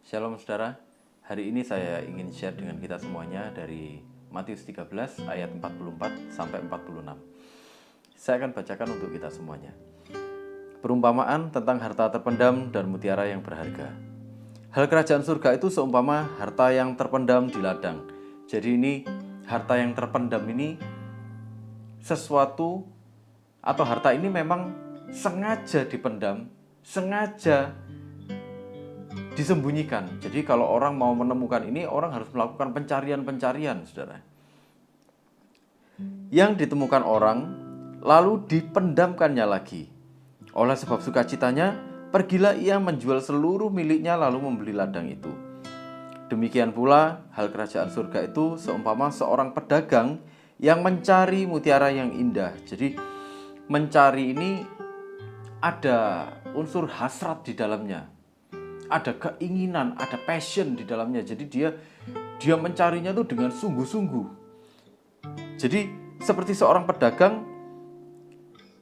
Shalom saudara, hari ini saya ingin share dengan kita semuanya dari Matius 13 ayat 44 sampai 46. Saya akan bacakan untuk kita semuanya. Perumpamaan tentang harta terpendam dan mutiara yang berharga. Hal kerajaan surga itu seumpama harta yang terpendam di ladang. Jadi ini harta yang terpendam ini sesuatu atau harta ini memang sengaja dipendam, sengaja disembunyikan. Jadi kalau orang mau menemukan ini, orang harus melakukan pencarian-pencarian, saudara. Yang ditemukan orang, lalu dipendamkannya lagi. Oleh sebab sukacitanya, pergilah ia menjual seluruh miliknya lalu membeli ladang itu. Demikian pula hal kerajaan surga itu seumpama seorang pedagang yang mencari mutiara yang indah. Jadi mencari ini ada unsur hasrat di dalamnya. Ada keinginan, ada passion di dalamnya. Jadi dia mencarinya itu dengan sungguh-sungguh. Jadi seperti seorang pedagang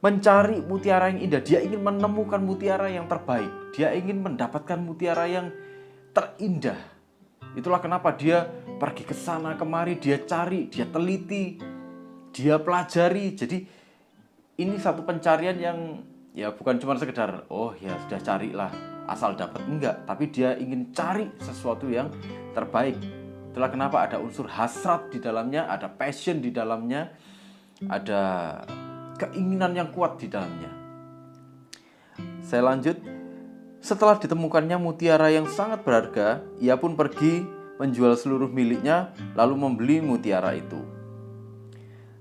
mencari mutiara yang indah. Dia ingin menemukan mutiara yang terbaik. Dia ingin mendapatkan mutiara yang terindah. Itulah kenapa dia pergi ke sana kemari, dia cari, dia teliti, dia pelajari. Jadi ini satu pencarian yang ya bukan cuma sekedar oh ya sudah carilah asal dapat, enggak, tapi dia ingin cari sesuatu yang terbaik. Itulah kenapa ada unsur hasrat di dalamnya, ada passion di dalamnya, ada keinginan yang kuat di dalamnya. Saya lanjut. Setelah ditemukannya mutiara yang sangat berharga, ia pun pergi menjual seluruh miliknya lalu membeli mutiara itu.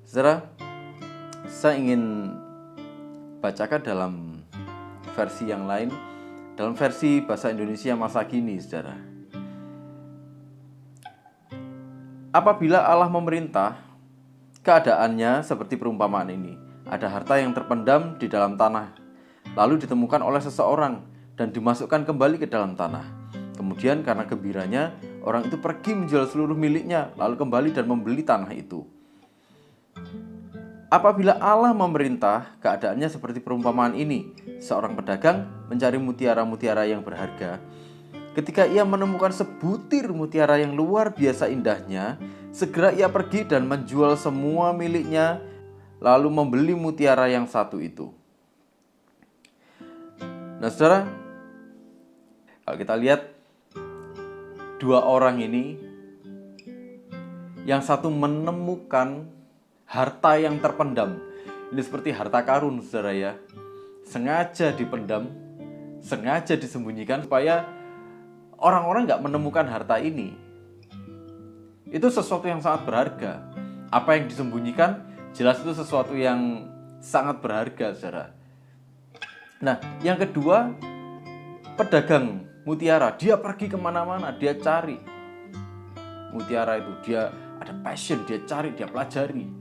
Saudara, saya ingin bacakan dalam versi yang lain, dalam versi bahasa Indonesia masa kini, saudara. Apabila Allah memerintah, keadaannya seperti perumpamaan ini. Ada harta yang terpendam di dalam tanah, lalu ditemukan oleh seseorang dan dimasukkan kembali ke dalam tanah. Kemudian karena gembiranya, orang itu pergi menjual seluruh miliknya, lalu kembali dan membeli tanah itu. Apabila Allah memerintah, keadaannya seperti perumpamaan ini. Seorang pedagang mencari mutiara-mutiara yang berharga. Ketika ia menemukan sebutir mutiara yang luar biasa indahnya, segera ia pergi dan menjual semua miliknya, lalu membeli mutiara yang satu itu. Nah, saudara, kalau kita lihat dua orang ini, yang satu menemukan harta yang terpendam. Ini seperti harta karun, saudara ya. Sengaja dipendam, sengaja disembunyikan supaya orang-orang nggak menemukan harta ini. Itu sesuatu yang sangat berharga. Apa yang disembunyikan jelas itu sesuatu yang sangat berharga, saudara. Nah, yang kedua, pedagang mutiara. Dia pergi kemana-mana, dia cari mutiara itu. Dia ada passion, dia cari, dia pelajari.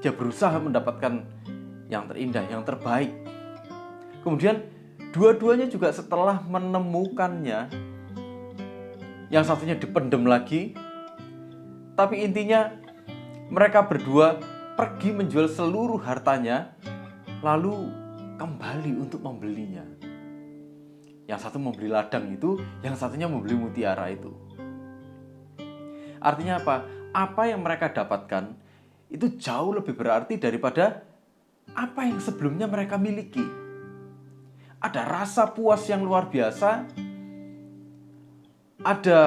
Dia berusaha mendapatkan yang terindah, yang terbaik. Kemudian dua-duanya juga setelah menemukannya, yang satunya dipendam lagi. Tapi intinya mereka berdua pergi menjual seluruh hartanya, lalu kembali untuk membelinya. Yang satu membeli ladang itu, yang satunya membeli mutiara itu. Artinya apa? Apa yang mereka dapatkan itu jauh lebih berarti daripada apa yang sebelumnya mereka miliki. Ada rasa puas yang luar biasa, ada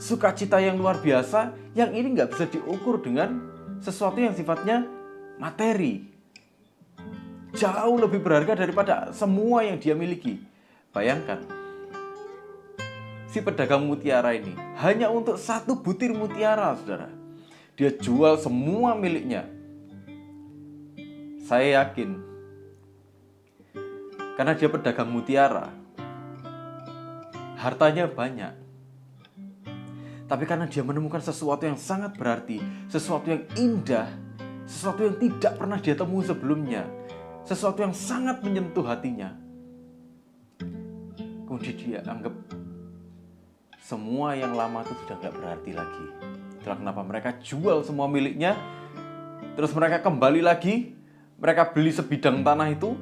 sukacita yang luar biasa, yang ini nggak bisa diukur dengan sesuatu yang sifatnya materi. Jauh lebih berharga daripada semua yang dia miliki. Bayangkan, si pedagang mutiara ini hanya untuk satu butir mutiara, saudara. Dia jual semua miliknya. Saya yakin, karena dia pedagang mutiara, hartanya banyak. Tapi karena dia menemukan sesuatu yang sangat berarti, sesuatu yang indah, sesuatu yang tidak pernah dia temui sebelumnya, sesuatu yang sangat menyentuh hatinya, kemudian dia anggap semua yang lama itu sudah gak berarti lagi. Itulah kenapa mereka jual semua miliknya, terus mereka kembali lagi, mereka beli sebidang tanah itu,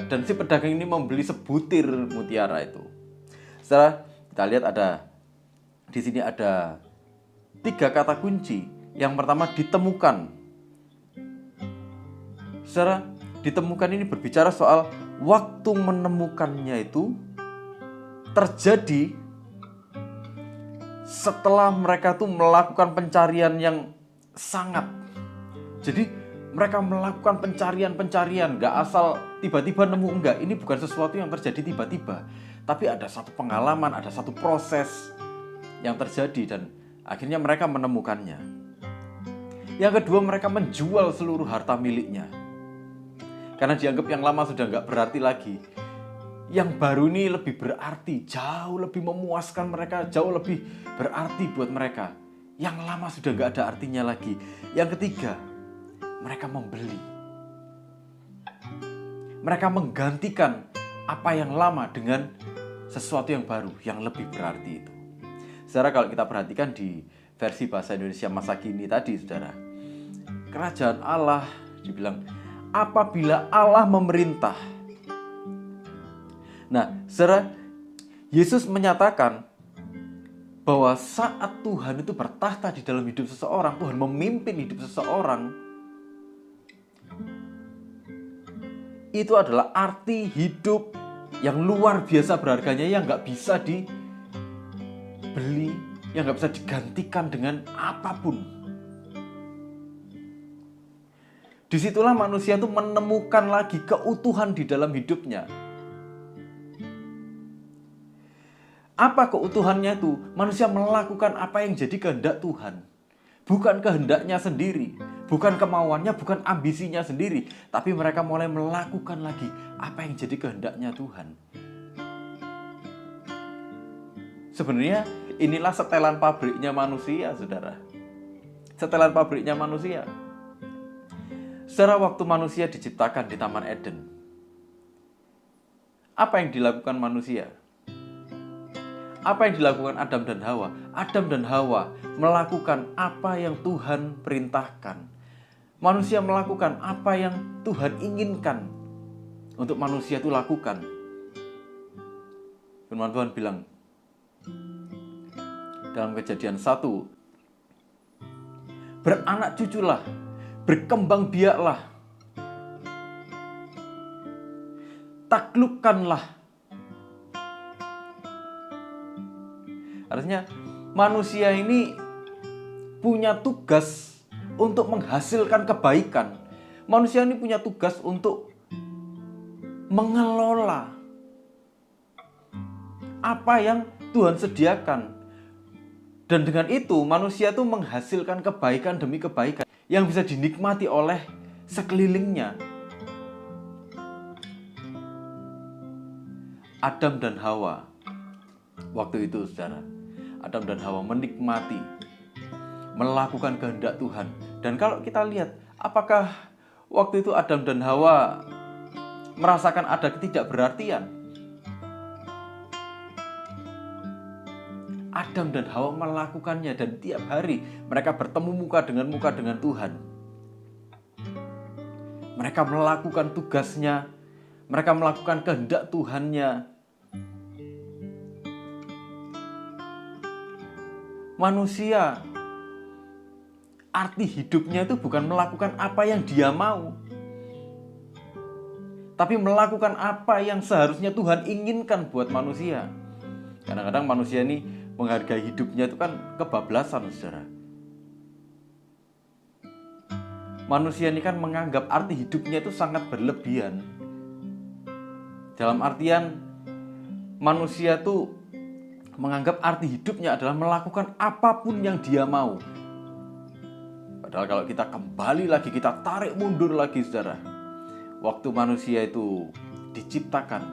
dan si pedagang ini membeli sebutir mutiara itu. Saudara, Kita lihat di sini ada 3 kata kunci. Yang pertama, ditemukan. Saudara, ditemukan ini berbicara soal waktu menemukannya itu terjadi setelah mereka tuh melakukan pencarian yang sangat. Jadi mereka melakukan pencarian, gak asal tiba-tiba nemu, enggak. Ini bukan sesuatu yang terjadi tiba-tiba, tapi ada satu pengalaman, ada satu proses yang terjadi dan akhirnya mereka menemukannya. Yang kedua, mereka menjual seluruh harta miliknya. Karena dianggap yang lama sudah gak berarti lagi. Yang baru ini lebih berarti, jauh lebih memuaskan mereka, jauh lebih berarti buat mereka. Yang lama sudah gak ada artinya lagi. Yang ketiga, mereka membeli. Mereka menggantikan apa yang lama dengan sesuatu yang baru, yang lebih berarti itu. Saudara, kalau kita perhatikan di versi bahasa Indonesia masa kini tadi, saudara, kerajaan Allah dibilang, apabila Allah memerintah. Nah, saudara, Yesus menyatakan bahwa saat Tuhan itu bertahta di dalam hidup seseorang, Tuhan memimpin hidup seseorang, itu adalah arti hidup yang luar biasa berharganya, yang gak bisa dibeli, yang gak bisa digantikan dengan apapun. Disitulah manusia itu menemukan lagi keutuhan di dalam hidupnya. Apa keutuhannya itu? Manusia melakukan apa yang jadi kehendak Tuhan. Bukan kehendaknya sendiri, bukan kemauannya, bukan ambisinya sendiri, tapi mereka mulai melakukan lagi apa yang jadi kehendaknya Tuhan. Sebenarnya inilah setelan pabriknya manusia, saudara. Setelan pabriknya manusia. Saudara, waktu manusia diciptakan di Taman Eden, apa yang dilakukan manusia? Apa yang dilakukan Adam dan Hawa? Adam dan Hawa melakukan apa yang Tuhan perintahkan. Manusia melakukan apa yang Tuhan inginkan untuk manusia itu lakukan. Firman Tuhan bilang dalam Kejadian 1, beranak cuculah, berkembang biaklah, taklukkanlah. Artinya manusia ini punya tugas untuk menghasilkan kebaikan. Manusia ini punya tugas untuk mengelola apa yang Tuhan sediakan. Dan dengan itu manusia itu menghasilkan kebaikan demi kebaikan yang bisa dinikmati oleh sekelilingnya. Adam dan Hawa waktu itu, saudara, Adam dan Hawa menikmati, melakukan kehendak Tuhan. Dan kalau kita lihat, apakah waktu itu Adam dan Hawa merasakan ada ketidakberartian? Adam dan Hawa melakukannya, dan tiap hari mereka bertemu muka dengan Tuhan. Mereka melakukan tugasnya, mereka melakukan kehendak Tuhannya. Manusia, arti hidupnya itu bukan melakukan apa yang dia mau, tapi melakukan apa yang seharusnya Tuhan inginkan buat manusia. Kadang-kadang manusia ini menghargai hidupnya itu kan kebablasan, saudara. Manusia ini kan menganggap arti hidupnya itu sangat berlebihan. Dalam artian manusia itu menganggap arti hidupnya adalah melakukan apapun yang dia mau. Padahal kalau kita kembali lagi, kita tarik mundur lagi, saudara. Waktu manusia itu diciptakan,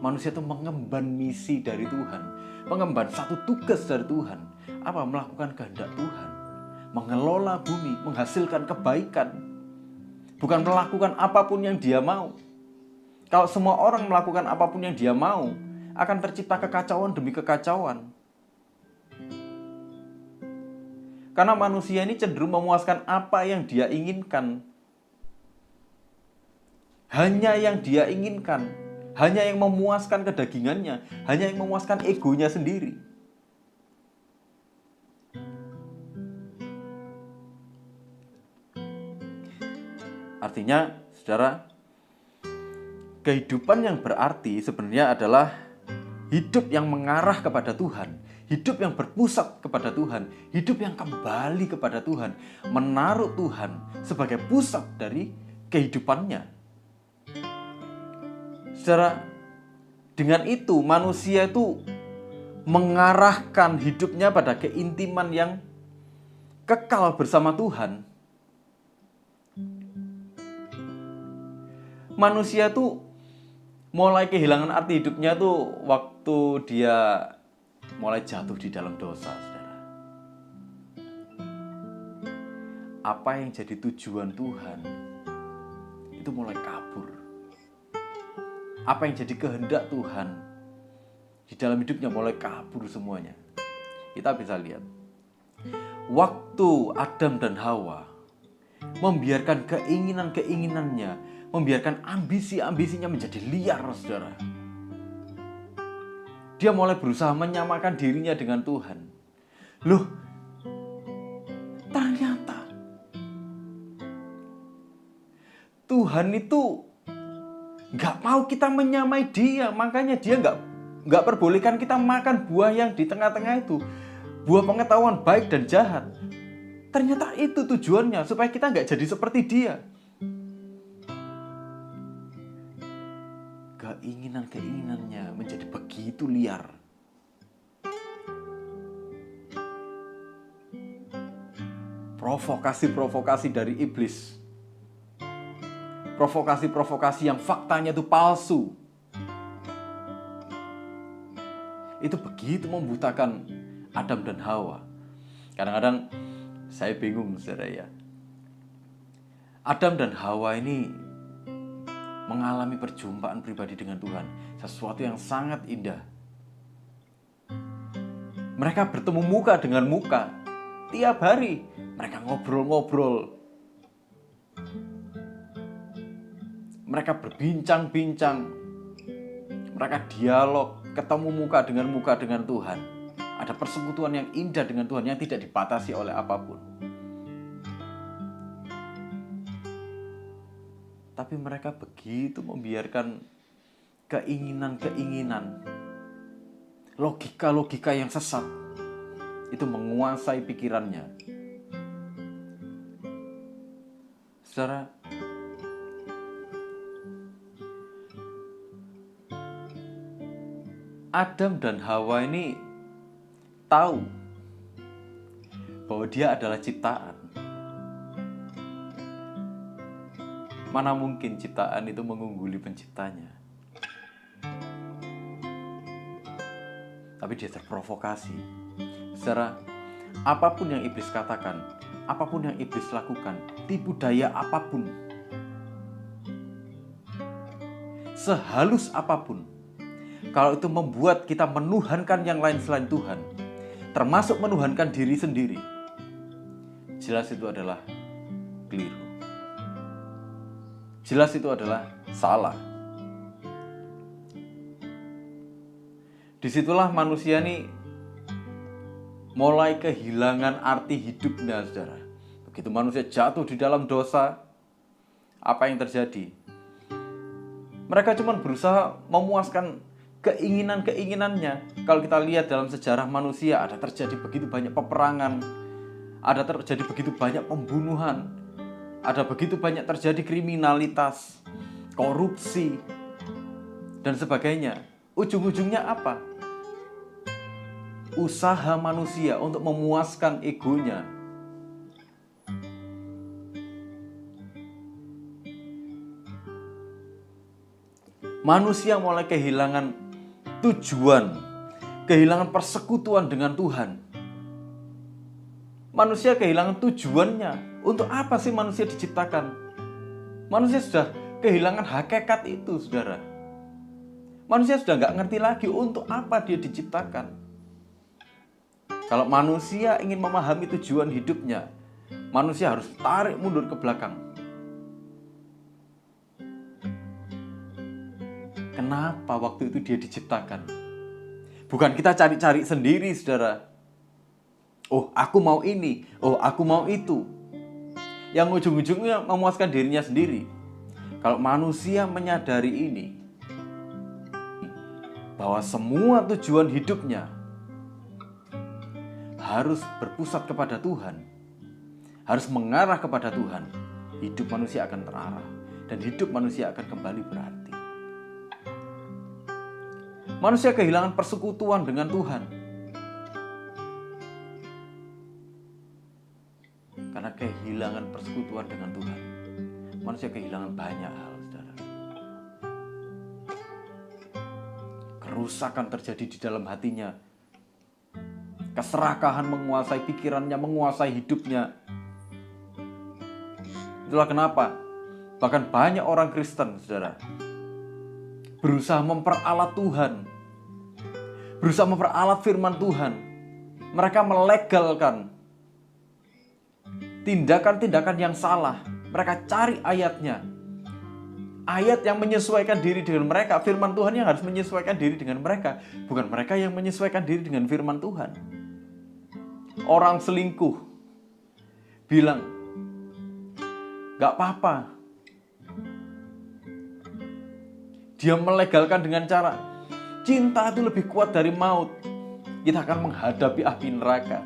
manusia itu mengemban misi dari Tuhan, mengemban satu tugas dari Tuhan. Apa? Melakukan kehendak Tuhan, mengelola bumi, menghasilkan kebaikan. Bukan melakukan apapun yang dia mau. Kalau semua orang melakukan apapun yang dia mau, akan tercipta kekacauan demi kekacauan. Karena manusia ini cenderung memuaskan apa yang dia inginkan. Hanya yang dia inginkan. hanya yang memuaskan kedagingannya, hanya yang memuaskan egonya sendiri. Artinya, saudara, kehidupan yang berarti sebenarnya adalah hidup yang mengarah kepada Tuhan, hidup yang berpusat kepada Tuhan, hidup yang kembali kepada Tuhan, menaruh Tuhan sebagai pusat dari kehidupannya. Saudara, dengan itu manusia itu mengarahkan hidupnya pada keintiman yang kekal bersama Tuhan. Manusia tuh mulai kehilangan arti hidupnya tuh waktu dia mulai jatuh di dalam dosa, saudara. Apa yang jadi tujuan Tuhan itu mulai kabur. Apa yang jadi kehendak Tuhan di dalam hidupnya mulai kabur semuanya. Kita bisa lihat waktu Adam dan Hawa membiarkan keinginan-keinginannya, membiarkan ambisi-ambisinya menjadi liar, saudara. Dia mulai berusaha menyamakan dirinya dengan Tuhan. Loh, ternyata Tuhan itu gak mau kita menyamai dia. Makanya dia gak perbolehkan kita makan buah yang di tengah-tengah itu. Buah pengetahuan baik dan jahat. Ternyata itu tujuannya, supaya kita gak jadi seperti dia. Keinginan-keinginannya menjadi begitu liar. Provokasi-provokasi dari iblis. Provokasi-provokasi yang faktanya itu palsu. Itu begitu membutakan Adam dan Hawa. Kadang-kadang saya bingung, saudara ya. Adam dan Hawa ini mengalami perjumpaan pribadi dengan Tuhan, sesuatu yang sangat indah. Mereka bertemu muka dengan muka tiap hari. Mereka ngobrol-ngobrol, mereka berbincang-bincang, mereka dialog, ketemu muka dengan Tuhan. Ada persekutuan yang indah dengan Tuhan yang tidak dibatasi oleh apapun. Tapi mereka begitu membiarkan keinginan-keinginan, logika-logika yang sesat itu menguasai pikirannya. Saudara, Adam dan Hawa ini tahu bahwa dia adalah ciptaan. Mana mungkin ciptaan itu mengungguli penciptanya. Tapi dia terprovokasi. Saudara, apapun yang iblis katakan, apapun yang iblis lakukan, tipu daya apapun, sehalus apapun, kalau itu membuat kita menuhankan yang lain selain Tuhan, termasuk menuhankan diri sendiri, jelas itu adalah keliru. Jelas itu adalah salah. Disitulah manusia ini mulai kehilangan arti hidupnya, saudara. Begitu manusia jatuh di dalam dosa, apa yang terjadi? Mereka cuma berusaha memuaskan keinginan-keinginannya. Kalau kita lihat dalam sejarah manusia, ada terjadi begitu banyak peperangan, ada terjadi begitu banyak pembunuhan, ada begitu banyak terjadi kriminalitas, korupsi, dan sebagainya. Ujung-ujungnya apa? Usaha manusia untuk memuaskan egonya. Manusia mulai kehilangan tujuan, kehilangan persekutuan dengan Tuhan. Manusia kehilangan tujuannya. Untuk apa sih manusia diciptakan? Manusia sudah kehilangan hakikat itu, saudara. Manusia sudah nggak ngerti lagi untuk apa dia diciptakan. Kalau manusia ingin memahami tujuan hidupnya, manusia harus tarik mundur ke belakang. kenapa waktu itu dia diciptakan. Bukan kita cari-cari sendiri, saudara. Oh, aku mau ini. Oh, aku mau itu. Yang ujung-ujungnya memuaskan dirinya sendiri. Kalau manusia menyadari ini, bahwa semua tujuan hidupnya harus berpusat kepada Tuhan, harus mengarah kepada Tuhan, hidup manusia akan terarah dan hidup manusia akan kembali berarti. Manusia kehilangan persekutuan dengan Tuhan karena kehilangan persekutuan dengan Tuhan. Manusia kehilangan banyak hal, saudara. Kerusakan terjadi di dalam hatinya. Keserakahan menguasai pikirannya, menguasai hidupnya. Itulah kenapa bahkan banyak orang Kristen, saudara, berusaha memperalat Tuhan, berusaha memperalat firman Tuhan. Mereka melegalkan tindakan-tindakan yang salah. Mereka cari ayatnya, ayat yang menyesuaikan diri dengan mereka. Firman Tuhan yang harus menyesuaikan diri dengan mereka, bukan mereka yang menyesuaikan diri dengan firman Tuhan. Orang selingkuh bilang, gak apa-apa. Dia melegalkan dengan cara, cinta itu lebih kuat dari maut. Kita akan menghadapi api neraka.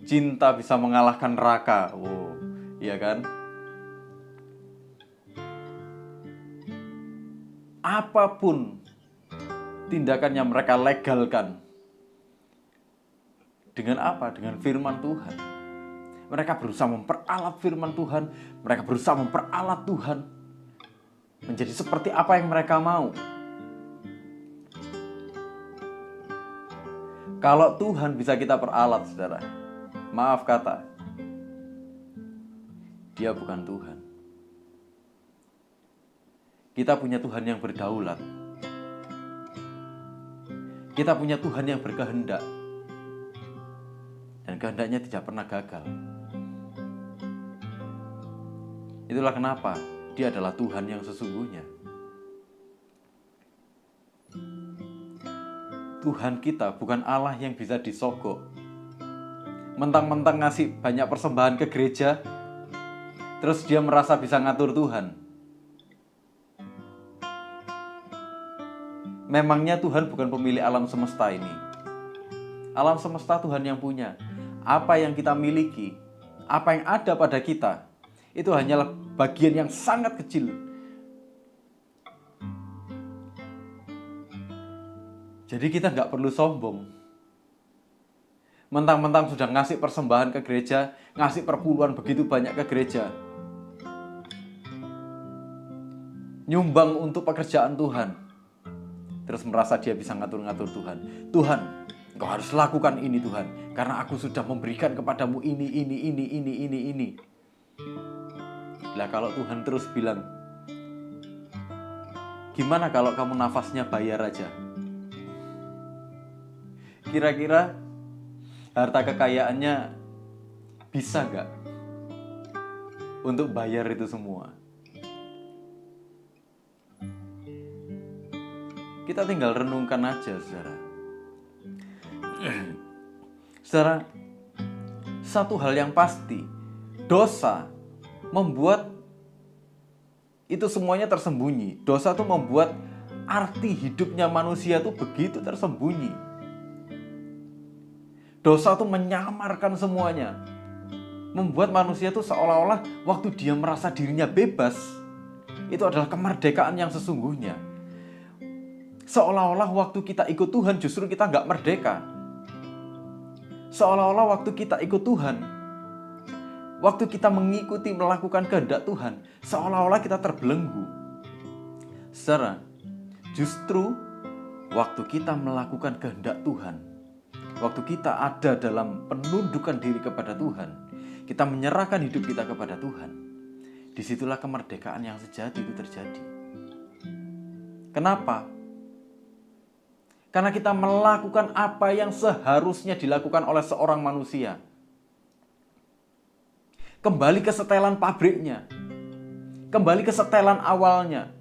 Cinta bisa mengalahkan neraka. Wow, iya kan? Apapun tindakan yang mereka legalkan. Dengan apa? Dengan firman Tuhan. Mereka berusaha memperalat firman Tuhan. Mereka berusaha memperalat Tuhan menjadi seperti apa yang mereka mau. Kalau Tuhan bisa kita peralat, saudara, maaf kata, Dia bukan Tuhan. Kita punya Tuhan yang berdaulat. Kita punya Tuhan yang berkehendak. Dan kehendaknya tidak pernah gagal. Itulah kenapa Dia adalah Tuhan yang sesungguhnya. Tuhan kita bukan Allah yang bisa disogok. Mentang-mentang ngasih banyak persembahan ke gereja, terus Dia merasa bisa ngatur Tuhan. Memangnya Tuhan bukan pemilik alam semesta ini. Alam semesta Tuhan yang punya. Apa yang kita miliki, apa yang ada pada kita, itu hanyalah bagian yang sangat kecil. Jadi kita nggak perlu sombong. Mentang-mentang sudah ngasih persembahan ke gereja, ngasih perpuluhan begitu banyak ke gereja, nyumbang untuk pekerjaan Tuhan, terus merasa dia bisa ngatur-ngatur Tuhan. Tuhan, Engkau harus lakukan ini Tuhan, karena aku sudah memberikan kepadamu ini. Lah kalau Tuhan terus bilang, gimana kalau kamu nafasnya bayar aja? Kira-kira harta kekayaannya bisa gak untuk bayar itu semua? Kita tinggal renungkan aja, saudara. Saudara, satu hal yang pasti, dosa membuat itu semuanya tersembunyi. Dosa itu membuat arti hidupnya manusia itu begitu tersembunyi. Dosa itu menyamarkan semuanya. Membuat manusia itu seolah-olah waktu dia merasa dirinya bebas, itu adalah kemerdekaan yang sesungguhnya. Seolah-olah waktu kita ikut Tuhan justru kita nggak merdeka. Seolah-olah waktu kita ikut Tuhan, waktu kita mengikuti melakukan kehendak Tuhan, seolah-olah kita terbelenggu. Saudara, justru waktu kita melakukan kehendak Tuhan, waktu kita ada dalam penundukan diri kepada Tuhan, kita menyerahkan hidup kita kepada Tuhan, disitulah kemerdekaan yang sejati itu terjadi. Kenapa? Karena kita melakukan apa yang seharusnya dilakukan oleh seorang manusia. Kembali ke setelan pabriknya. kembali ke setelan awalnya,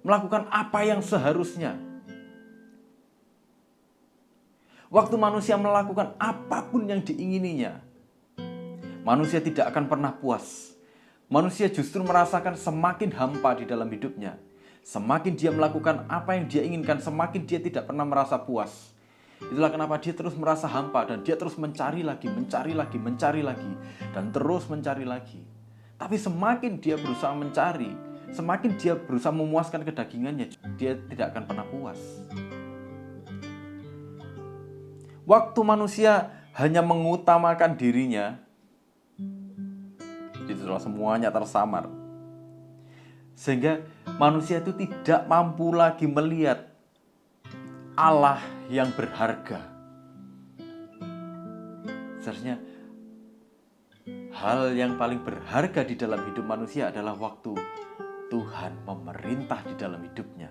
melakukan apa yang seharusnya. Waktu manusia melakukan apapun yang diingininya, manusia tidak akan pernah puas. Manusia justru merasakan semakin hampa di dalam hidupnya. Semakin dia melakukan apa yang dia inginkan, semakin dia tidak pernah merasa puas. Itulah kenapa dia terus merasa hampa dan dia terus mencari lagi, dan terus mencari lagi. Tapi semakin dia berusaha mencari, semakin dia berusaha memuaskan kedagingannya, dia tidak akan pernah puas. Waktu manusia hanya mengutamakan dirinya, itulah semuanya tersamar. Sehingga manusia itu tidak mampu lagi melihat Allah yang berharga. Seharusnya hal yang paling berharga di dalam hidup manusia adalah waktu Tuhan memerintah di dalam hidupnya.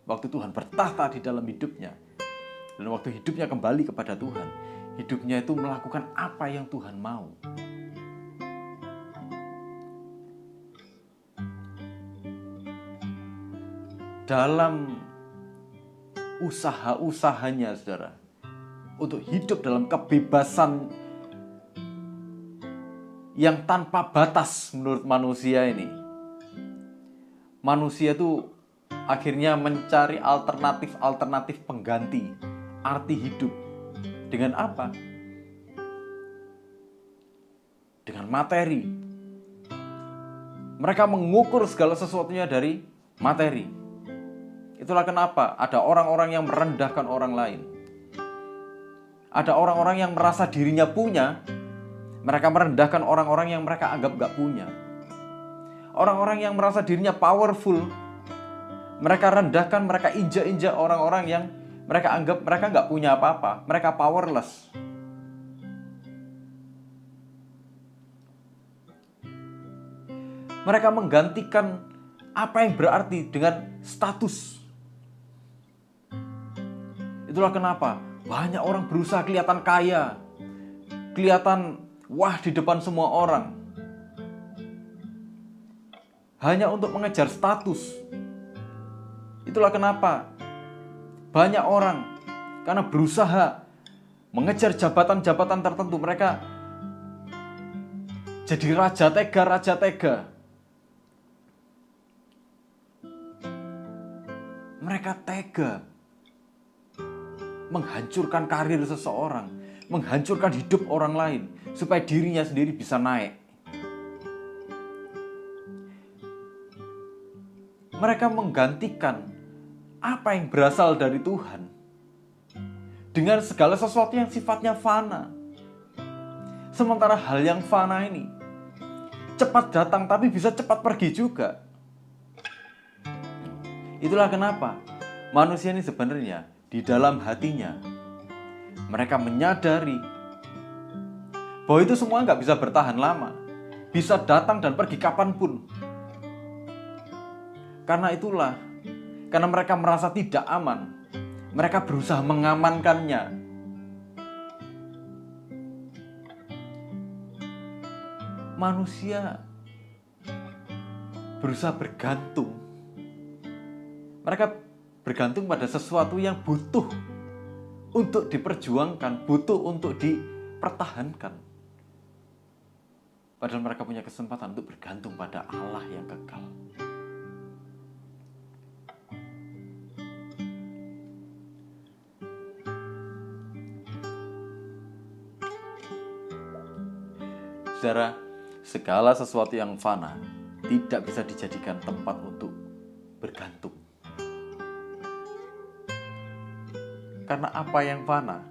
Waktu Tuhan bertahta di dalam hidupnya. Dan waktu hidupnya kembali kepada Tuhan. Hidupnya itu melakukan apa yang Tuhan mau. Dalam usaha-usahanya, saudara, untuk hidup dalam kebebasan yang tanpa batas menurut manusia ini, manusia itu akhirnya mencari alternatif pengganti arti hidup. Dengan apa? Dengan materi. Mereka mengukur segala sesuatunya dari materi. Itulah kenapa ada orang-orang yang merendahkan orang lain. Ada orang-orang yang merasa dirinya punya, mereka merendahkan orang-orang yang mereka anggap gak punya. Orang-orang yang merasa dirinya powerful, mereka rendahkan, mereka injak-injak orang-orang yang mereka anggap mereka gak punya apa-apa. Mereka powerless. Mereka menggantikan apa yang berarti dengan status. Itulah kenapa banyak orang berusaha kelihatan kaya, kelihatan wah di depan semua orang, hanya untuk mengejar status. Itulah kenapa banyak orang karena berusaha mengejar jabatan-jabatan tertentu, mereka jadi raja tega. Mereka tega menghancurkan karir seseorang, menghancurkan hidup orang lain, supaya dirinya sendiri bisa naik. Mereka menggantikan apa yang berasal dari Tuhan dengan segala sesuatu yang sifatnya fana. Sementara hal yang fana ini cepat datang tapi bisa cepat pergi juga. Itulah kenapa manusia ini sebenarnya di dalam hatinya mereka menyadari bahwa itu semua nggak bisa bertahan lama, bisa datang dan pergi kapanpun. Karena mereka merasa tidak aman, mereka berusaha mengamankannya. Manusia berusaha bergantung. Mereka bergantung pada sesuatu yang butuh untuk diperjuangkan, butuh untuk dipertahankan. Padahal mereka punya kesempatan untuk bergantung pada Allah yang kekal. Saudara, segala sesuatu yang fana tidak bisa dijadikan tempat untuk bergantung. Karena apa yang fana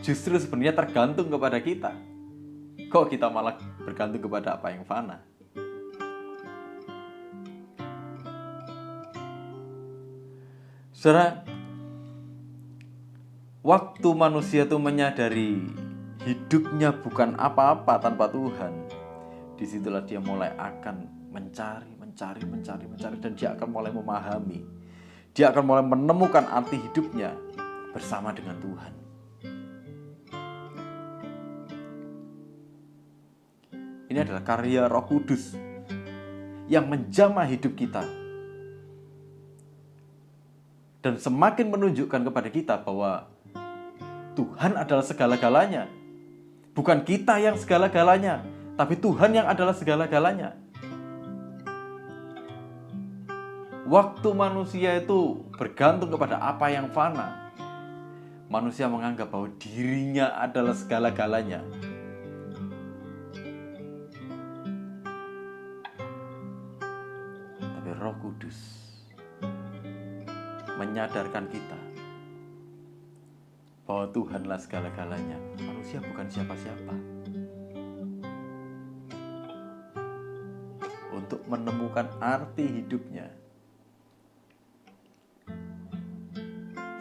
justru sebenarnya tergantung kepada kita. Kok kita malah bergantung kepada apa yang fana? Saudara, waktu manusia itu menyadari hidupnya bukan apa-apa tanpa Tuhan, disitulah dia mulai akan mencari, dan dia akan mulai memahami. Dia akan mulai menemukan arti hidupnya bersama dengan Tuhan. Ini adalah karya Roh Kudus yang menjamah hidup kita. Dan semakin menunjukkan kepada kita bahwa Tuhan adalah segala-galanya. Bukan kita yang segala-galanya, tapi Tuhan yang adalah segala-galanya. Waktu manusia itu bergantung kepada apa yang fana, manusia menganggap bahwa dirinya adalah segala-galanya. Tapi Roh Kudus menyadarkan kita bahwa Tuhanlah segala-galanya. Manusia bukan siapa-siapa. Untuk menemukan arti hidupnya,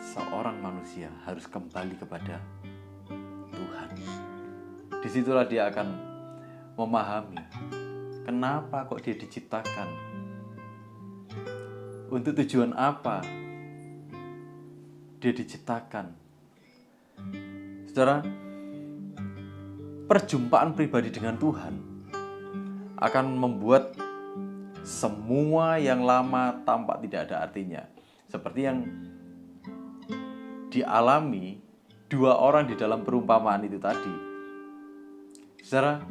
seorang manusia harus kembali kepada Tuhan. Disitulah dia akan memahami kenapa kok dia diciptakan, untuk tujuan apa dia diciptakan. Saudara, perjumpaan pribadi dengan Tuhan akan membuat semua yang lama tampak tidak ada artinya. Seperti yang dialami dua orang di dalam perumpamaan itu tadi. Saudara,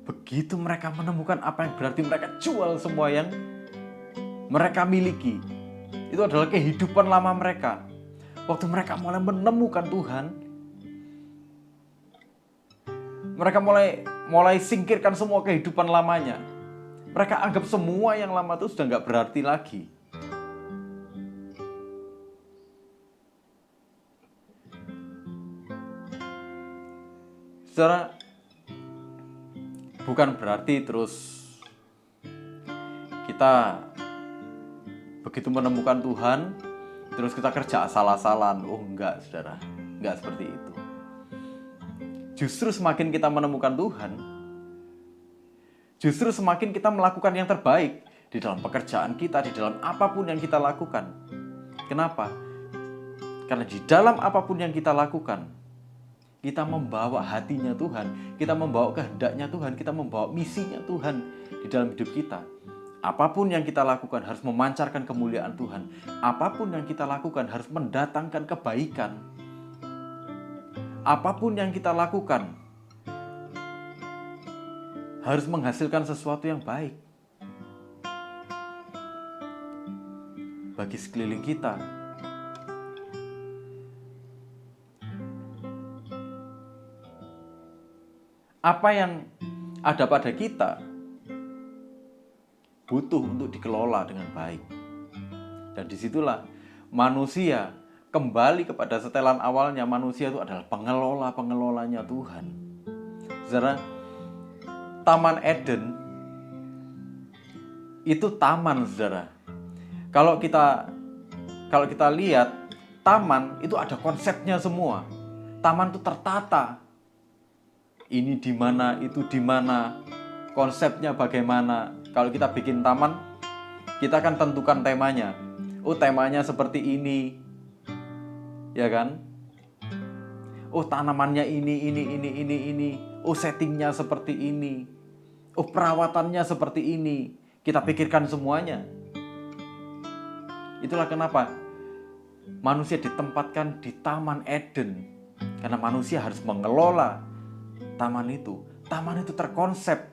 begitu mereka menemukan apa yang berarti, mereka jual semua yang mereka miliki. Itu adalah kehidupan lama mereka. Waktu mereka mulai menemukan Tuhan, mereka mulai singkirkan semua kehidupan lamanya. Mereka anggap semua yang lama itu sudah nggak berarti lagi. Saudara, bukan berarti terus kita begitu menemukan Tuhan, terus kita kerja asal-asalan. Oh enggak, saudara. Enggak seperti itu. Justru semakin kita menemukan Tuhan, justru semakin kita melakukan yang terbaik di dalam pekerjaan kita, di dalam apapun yang kita lakukan. Kenapa? Karena di dalam apapun yang kita lakukan, kita membawa hatinya Tuhan, kita membawa kehendaknya Tuhan, kita membawa misinya Tuhan di dalam hidup kita. Apapun yang kita lakukan harus memancarkan kemuliaan Tuhan. Apapun yang kita lakukan harus mendatangkan kebaikan. Apapun yang kita lakukan harus menghasilkan sesuatu yang baik bagi sekeliling kita. Apa yang ada pada kita butuh untuk dikelola dengan baik. Dan disitulah manusia kembali kepada setelan awalnya. Manusia itu adalah pengelola-pengelolanya Tuhan. Saudara, Taman Eden itu taman, saudara. Kalau kita lihat, taman itu ada konsepnya semua. Taman itu tertata. Ini di mana, itu di mana, konsepnya bagaimana. Kalau kita bikin taman, kita akan tentukan temanya. Oh, temanya seperti ini. Ya kan? Oh, tanamannya ini. Oh, settingnya seperti ini. Oh, perawatannya seperti ini. Kita pikirkan semuanya. Itulah kenapa manusia ditempatkan di Taman Eden. Karena manusia harus mengelola taman itu. Taman itu terkonsep.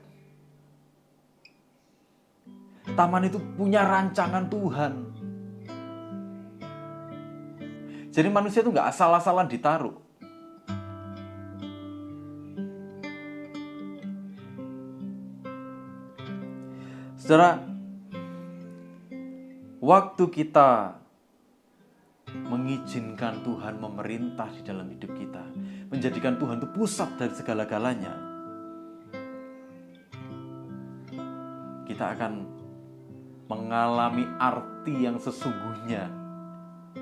Taman itu punya rancangan Tuhan. Jadi manusia itu nggak asal-asalan ditaruh. Saudara, waktu kita mengizinkan Tuhan memerintah di dalam hidup kita, menjadikan Tuhan itu pusat dari segala-galanya, kita akan mengalami arti yang sesungguhnya,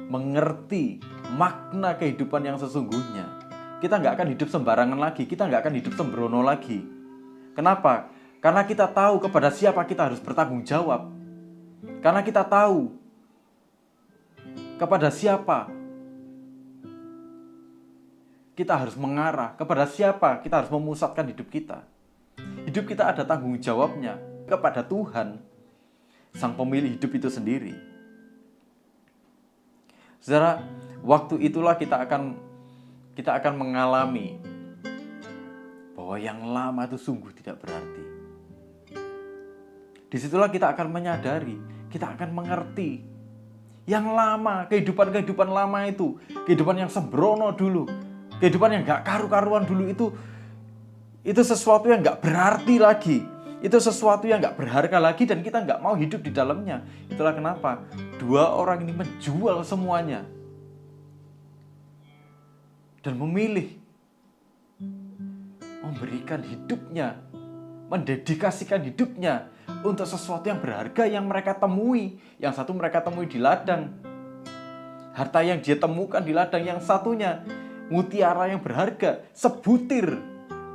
mengerti makna kehidupan yang sesungguhnya. Kita nggak akan hidup sembarangan lagi, kita nggak akan hidup sembrono lagi. Kenapa? Karena kita tahu kepada siapa kita harus bertanggung jawab. Karena kita tahu kepada siapa kita harus mengarah kepada siapa kita harus memusatkan hidup kita. Hidup kita ada tanggung jawabnya kepada Tuhan, Sang Pemilik hidup itu sendiri. Saudara, waktu itulah kita akan mengalami bahwa yang lama itu sungguh tidak berarti. Disitulah kita akan menyadari, kita akan mengerti yang lama, kehidupan lama itu, kehidupan yang sembrono dulu, kehidupan yang gak karu-karuan dulu itu sesuatu yang gak berarti lagi. Itu sesuatu yang gak berharga lagi dan kita gak mau hidup di dalamnya. Itulah kenapa dua orang ini menjual semuanya dan memilih memberikan hidupnya, mendedikasikan hidupnya untuk sesuatu yang berharga yang mereka temui. Yang satu mereka temui di ladang, harta yang dia temukan di ladang. Yang satunya mutiara yang berharga, sebutir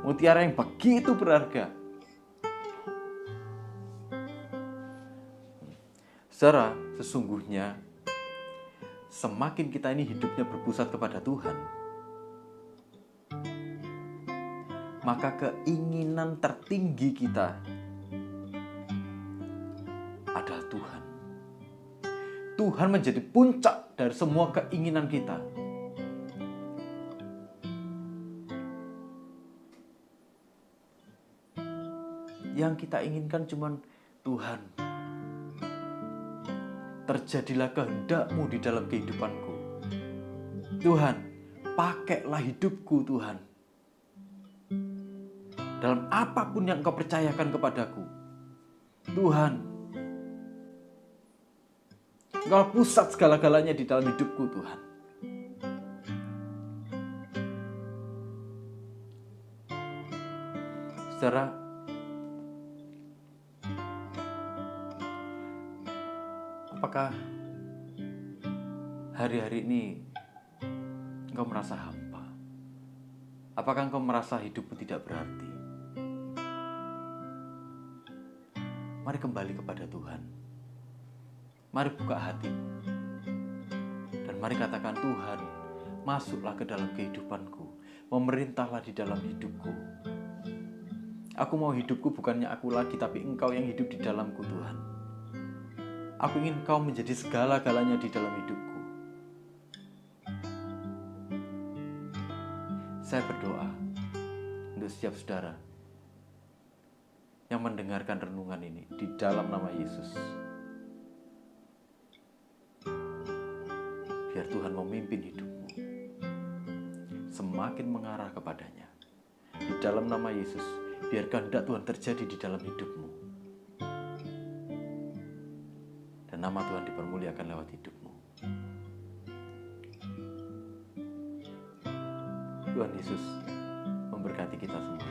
mutiara yang begitu berharga. Saudara, sesungguhnya semakin kita ini hidupnya berpusat kepada Tuhan, maka keinginan tertinggi kita adalah Tuhan. Tuhan menjadi puncak dari semua keinginan kita. Yang kita inginkan cuma Tuhan, terjadilah kehendak-Mu di dalam kehidupanku. Tuhan, pakailah hidupku Tuhan. Dalam apapun yang Engkau percayakan kepadaku. Tuhan, Engkau pusat segala-galanya di dalam hidupku Tuhan. Saudara, apakah hari-hari ini engkau merasa hampa? Apakah engkau merasa hidupmu tidak berarti? Mari kembali kepada Tuhan. Mari buka hati. Dan mari katakan, Tuhan, masuklah ke dalam kehidupanku. Memerintahlah di dalam hidupku. Aku mau hidupku bukannya aku lagi, tapi Engkau yang hidup di dalamku Tuhan. Aku ingin Engkau menjadi segala-galanya di dalam hidupku. Saya berdoa untuk setiap saudara yang mendengarkan renungan ini di dalam nama Yesus. Biar Tuhan memimpin hidupmu, semakin mengarah kepadanya. Di dalam nama Yesus, biar kehendak Tuhan terjadi di dalam hidupmu. Dan nama Tuhan dipermuliakan lewat hidupmu. Tuhan Yesus memberkati kita semua.